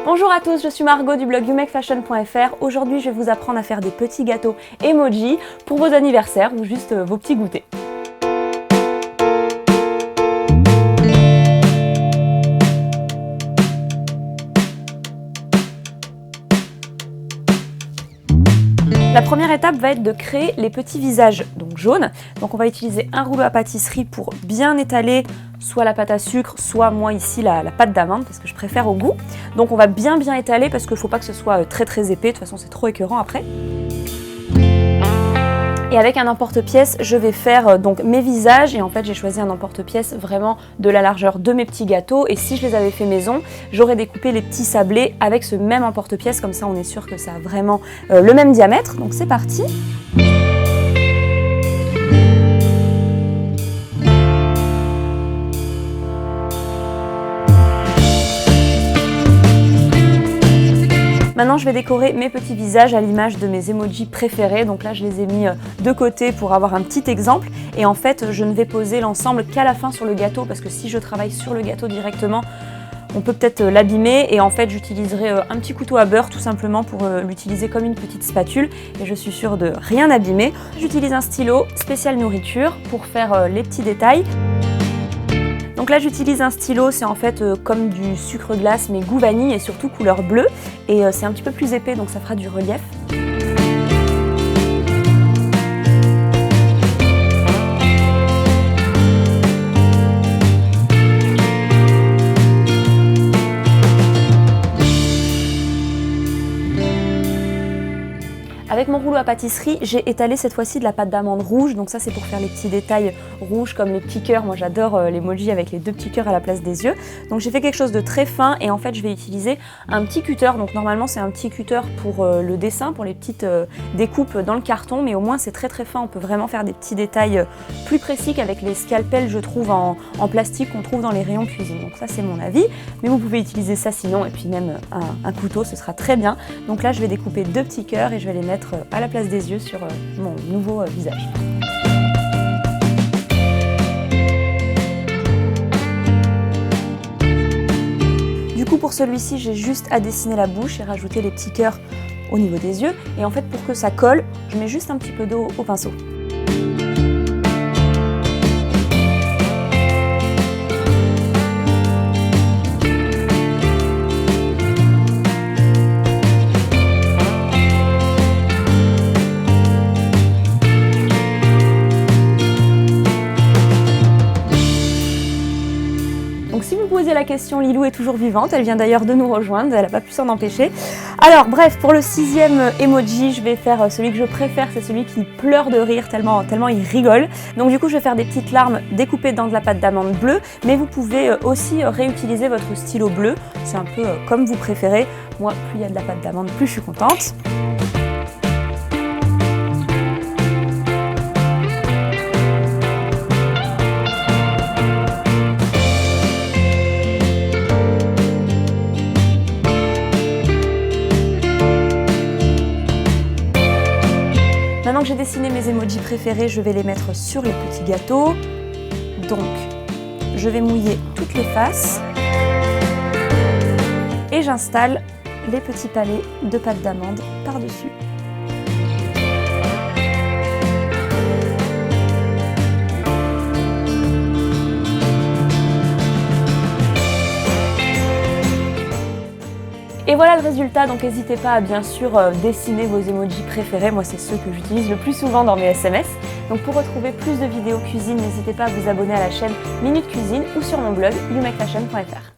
Bonjour à tous, je suis Margot du blog youmakefashion.fr. Aujourd'hui, je vais vous apprendre à faire des petits gâteaux emoji pour vos anniversaires ou juste vos petits goûters. La première étape va être de créer les petits visages donc jaunes. Donc on va utiliser un rouleau à pâtisserie pour bien étaler soit la pâte à sucre, soit moi ici la pâte d'amande parce que je préfère au goût. Donc on va bien étaler parce qu'il ne faut pas que ce soit très épais, de toute façon c'est trop écœurant après. Et avec un emporte-pièce, je vais faire donc mes visages et en fait j'ai choisi un emporte-pièce vraiment de la largeur de mes petits gâteaux et si je les avais fait maison, j'aurais découpé les petits sablés avec ce même emporte-pièce, comme ça on est sûr que ça a vraiment le même diamètre. Donc c'est parti. Maintenant, je vais décorer mes petits visages à l'image de mes emojis préférés. Donc là, je les ai mis de côté pour avoir un petit exemple. Et en fait, je ne vais poser l'ensemble qu'à la fin sur le gâteau parce que si je travaille sur le gâteau directement, on peut peut-être l'abîmer. Et en fait, j'utiliserai un petit couteau à beurre tout simplement pour l'utiliser comme une petite spatule. Et je suis sûre de rien abîmer. J'utilise un stylo spécial nourriture pour faire les petits détails. Donc là j'utilise un stylo, c'est en fait comme du sucre glace mais goût vanille et surtout couleur bleue et c'est un petit peu plus épais donc ça fera du relief. Avec mon rouleau à pâtisserie, j'ai étalé cette fois-ci de la pâte d'amande rouge, donc ça c'est pour faire les petits détails rouges comme les petits cœurs. Moi j'adore l'emoji avec les deux petits cœurs à la place des yeux. Donc j'ai fait quelque chose de très fin et en fait je vais utiliser un petit cutter. Donc normalement c'est un petit cutter pour le dessin, pour les petites découpes dans le carton, mais au moins c'est très fin, on peut vraiment faire des petits détails plus précis qu'avec les scalpels je trouve en plastique qu'on trouve dans les rayons cuisine. Donc ça c'est mon avis, mais vous pouvez utiliser ça sinon et puis même un couteau, ce sera très bien. Donc là je vais découper deux petits cœurs et je vais les mettre à la place des yeux sur mon nouveau visage. Du coup pour celui-ci j'ai juste à dessiner la bouche et rajouter les petits cœurs au niveau des yeux et en fait pour que ça colle je mets juste un petit peu d'eau au pinceau. Donc si vous posez la question, Lilou est toujours vivante, elle vient d'ailleurs de nous rejoindre, elle n'a pas pu s'en empêcher. Alors bref, pour le 6e emoji, je vais faire celui que je préfère, c'est celui qui pleure de rire tellement il rigole. Donc du coup je vais faire des petites larmes découpées dans de la pâte d'amande bleue, mais vous pouvez aussi réutiliser votre stylo bleu, c'est un peu comme vous préférez. Moi, plus il y a de la pâte d'amande, plus je suis contente. Maintenant que j'ai dessiné mes emojis préférés, je vais les mettre sur les petits gâteaux. Donc, je vais mouiller toutes les faces et j'installe les petits palets de pâte d'amande par-dessus. Et voilà le résultat, donc n'hésitez pas à bien sûr dessiner vos emojis préférés, moi c'est ceux que j'utilise le plus souvent dans mes SMS. Donc pour retrouver plus de vidéos cuisine, n'hésitez pas à vous abonner à la chaîne Minute Cuisine ou sur mon blog youmakefashion.fr.